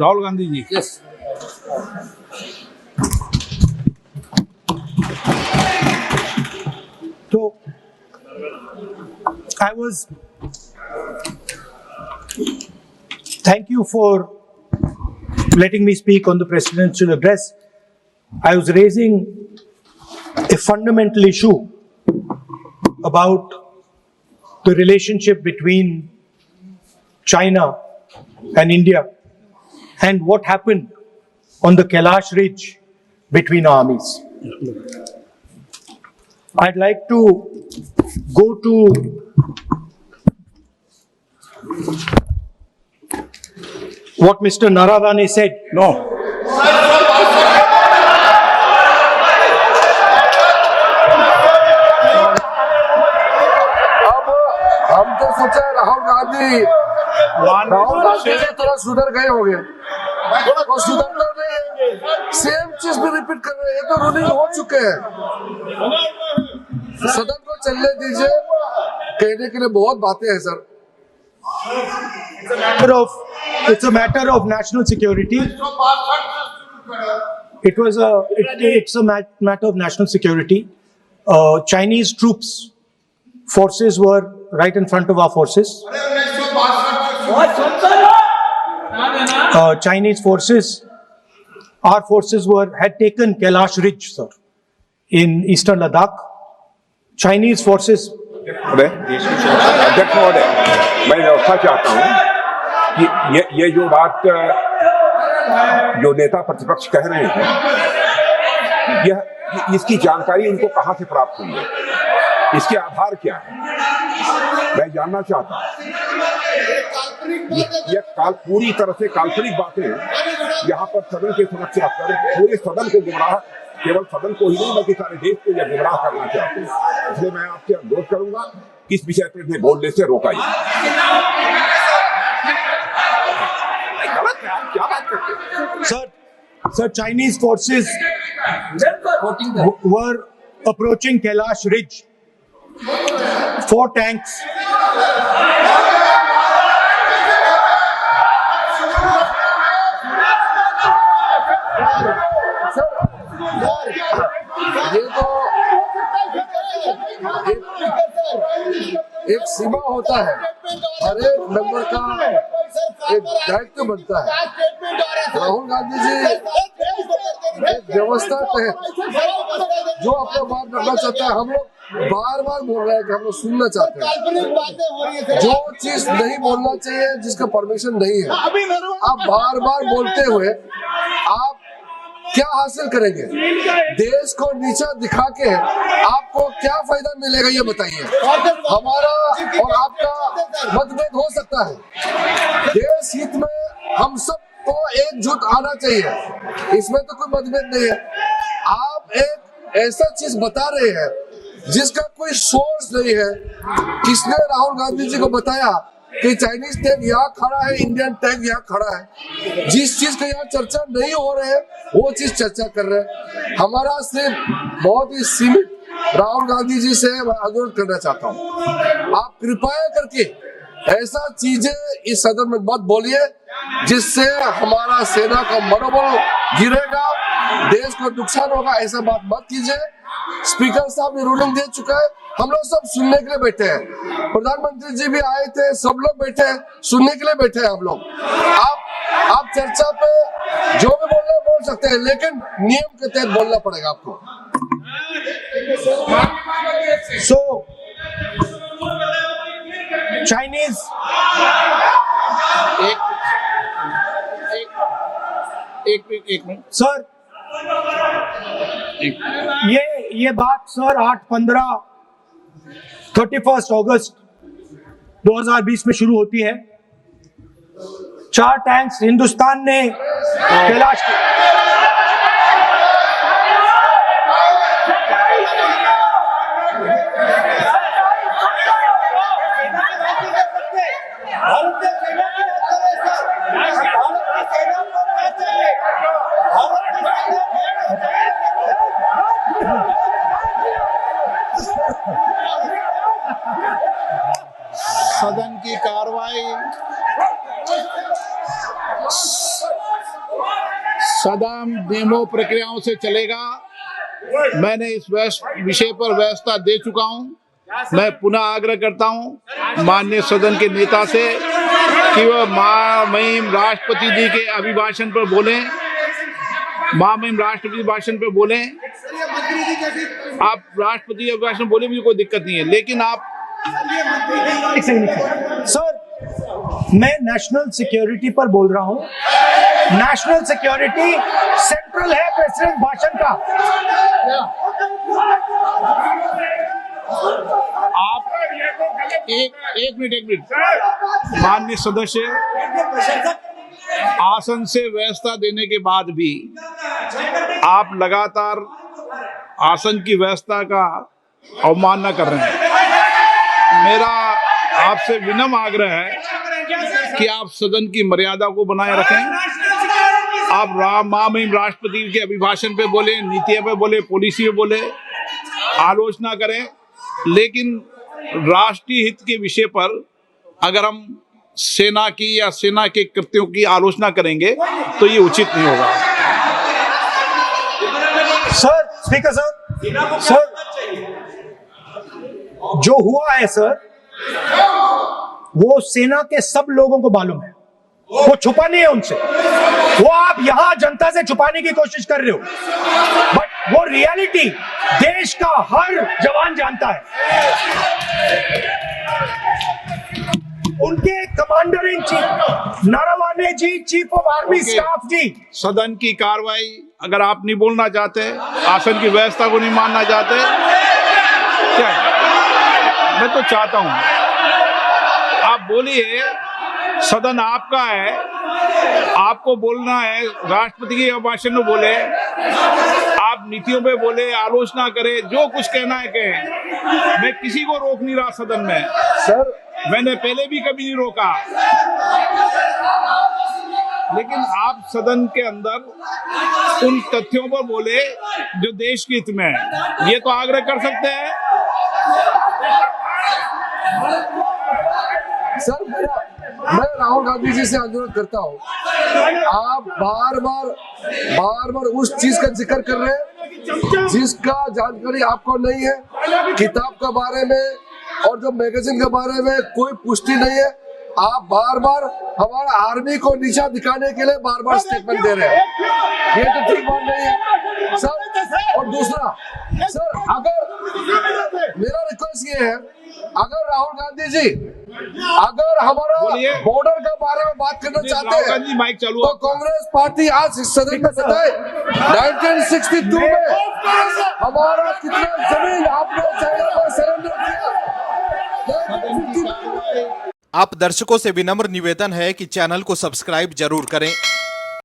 Rahul Gandhi ji. Yes. So, thank you for letting me speak on the presidential address. I was raising a fundamental issue about the relationship between China and India and what happened on the Kailash Ridge between armies. I'd like to go to what Mr. Naravane said. No. अब हम तो सोचे राहुल गांधी से थोड़ा सुधर गए होंगे, और सुधर तो नहीं, सेम चीज भी रिपीट कर रहे हैं। ये तो रूलिंग हो चुके हैं। सदन को चलने दीजिए, कहने के लिए बहुत बातें हैं sir. It's a matter of national security. It's a matter of national security. Chinese troops, forces were right in front of our forces. Chinese forces, our forces had taken Kailash Ridge, sir, in eastern Ladakh. Chinese forces. अध्यक्ष महोदय, मैं व्यवस्था चाहता हूँ कि ये जो बात जो नेता प्रतिपक्ष कह रहे हैं, यह इसकी जानकारी उनको कहाँ से प्राप्त हुई है, इसके आधार क्या है, मैं जानना चाहता हूँ। ये पूरी तरह से काल्पनिक बातें यहाँ पर सदन की सुरक्षा कर पूरे सदन को गुमराह, केवल सदन को ही नहीं बल्कि सारे देश को यह गुमराह करना चाहते हैं। इसलिए मैं आपसे अनुरोध करूंगा कि इस विषय पर इन्हें बोलने से रोका जाए। क्या बात करते हैं? Sir, Chinese forces were approaching Kailash Ridge. 4 tanks. ये तो एक सीमा होता है, हर एक मेंबर का एक दायित्व बनता है। राहुल गांधी जी एक व्यवस्था तहत जो अपना बात करना चाहता है, हम लोग बार बार बोल रहे हैं कि हम लोग सुनना चाहते हैं। जो चीज नहीं बोलना चाहिए, जिसका परमिशन नहीं है, आप बार बार बोलते हुए आप क्या हासिल करेंगे? देश को नीचा दिखा के आपको क्या फायदा मिलेगा, ये बताइए। हमारा और आपका मतभेद हो सकता है, देश हित में हम सबको एकजुट आना चाहिए, इसमें तो कोई मतभेद नहीं है। आप एक ऐसा चीज बता रहे हैं जिसका कोई सोर्स नहीं है। किसने राहुल गांधी जी को बताया कि चाइनीज टैंक यहाँ खड़ा है, इंडियन टैंक यहाँ खड़ा है? जिस चीज का यहाँ चर्चा नहीं हो रहे है, वो चीज चर्चा कर रहे हैं। हमारा सिर्फ बहुत ही सीमित राहुल गांधी जी से मैं अनुरोध करना चाहता हूँ, आप कृपया करके ऐसा चीजें इस सदन में मत बोलिए जिससे हमारा सेना का मनोबल गिरेगा, देश को नुकसान होगा। ऐसा बात मत कीजिए। स्पीकर साहब ने रूलिंग दे चुका है, हम लोग सब सुनने के लिए बैठे हैं। प्रधानमंत्री जी भी आए थे, सब लोग बैठे हैं, सुनने के लिए बैठे हैं हम लोग। आप चर्चा पे जो भी बोलना बोल सकते हैं, लेकिन नियम के तहत बोलना पड़ेगा आपको। So, Chinese एक मिनट सर, ये बात सर 8-15 31 अगस्त 2020 में शुरू होती है। 4 टैंक्स हिंदुस्तान ने कैलाश सदन की कार्रवाई सदन नियमों प्रक्रियाओं से चलेगा। मैंने इस विषय पर व्यवस्था दे चुका हूं। मैं पुनः आग्रह करता हूं माननीय सदन के नेता से कि वह महामहिम राष्ट्रपति जी के अभिभाषण पर बोलें, महामहिम राष्ट्रपति भाषण पर बोलें। आप राष्ट्रपति अभिभाषण बोले, मुझे कोई दिक्कत नहीं है, लेकिन आप सर, मैं नेशनल सिक्योरिटी पर बोल रहा हूं। नेशनल सिक्योरिटी सेंट्रल है प्रेसिडेंट भाषण का। आप एक मिनट माननीय सदस्य, आसन से व्यवस्था देने के बाद भी आप लगातार आसन की व्यवस्था का अवमानना कर रहे हैं। मेरा आपसे विनम्र आग्रह है कि आप सदन की मर्यादा को बनाए रखें। आप महामहिम राष्ट्रपति के अभिभाषण पे बोले, नीतियों पे बोले, पॉलिसी पे बोले, आलोचना करें, लेकिन राष्ट्रीय हित के विषय पर अगर हम सेना की या सेना के कृत्यों की आलोचना करेंगे तो ये उचित नहीं होगा। सर, स्पीकर सर, जो हुआ है सर, वो सेना के सब लोगों को मालूम है। वो छुपा नहीं है उनसे। वो आप यहां जनता से छुपाने की कोशिश कर रहे हो, बट वो रियलिटी देश का हर जवान जानता है। उनके commander in chief Naravane ji, chief of army staff ji. सदन की कार्रवाई अगर आप नहीं बोलना चाहते, आसन की व्यवस्था को नहीं मानना चाहते, क्या मैं तो चाहता हूं आप बोलिए। सदन आपका है, आपको बोलना है। राष्ट्रपति के भाषण में बोले, आप नीतियों पे बोले, आलोचना करें, जो कुछ कहना है कहें। मैं किसी को रोक नहीं रहा सदन में सर, मैंने पहले भी कभी नहीं रोका, लेकिन आप सदन के अंदर उन तथ्यों पर बोले जो देश के हित में है। ये तो आग्रह कर सकते हैं। सर, मैं राहुल गांधी जी से अनुरोध करता हूं, आप बार बार उस चीज का जिक्र कर रहे हैं जिसका जानकारी आपको नहीं है। किताब के बारे में और जो मैगजीन के बारे में कोई पुष्टि नहीं है। आप बार बार हमारा आर्मी को नीचा दिखाने के लिए बार बार स्टेटमेंट दे रहे हैं। ये तो ठीक बात नहीं है सर। और दूसरा सर, अगर मेरा रिक्वेस्ट ये है, अगर राहुल गांधी जी अगर हमारा बॉर्डर के बारे में बात करना चाहते हैं माइक चालू तो कांग्रेस पार्टी आज इस सदन में बताए 1962 में हमारा कितना जमीन आपने चाइना को सरेंडर किया। आप दर्शकों से विनम्र निवेदन है कि चैनल को सब्सक्राइब जरूर करें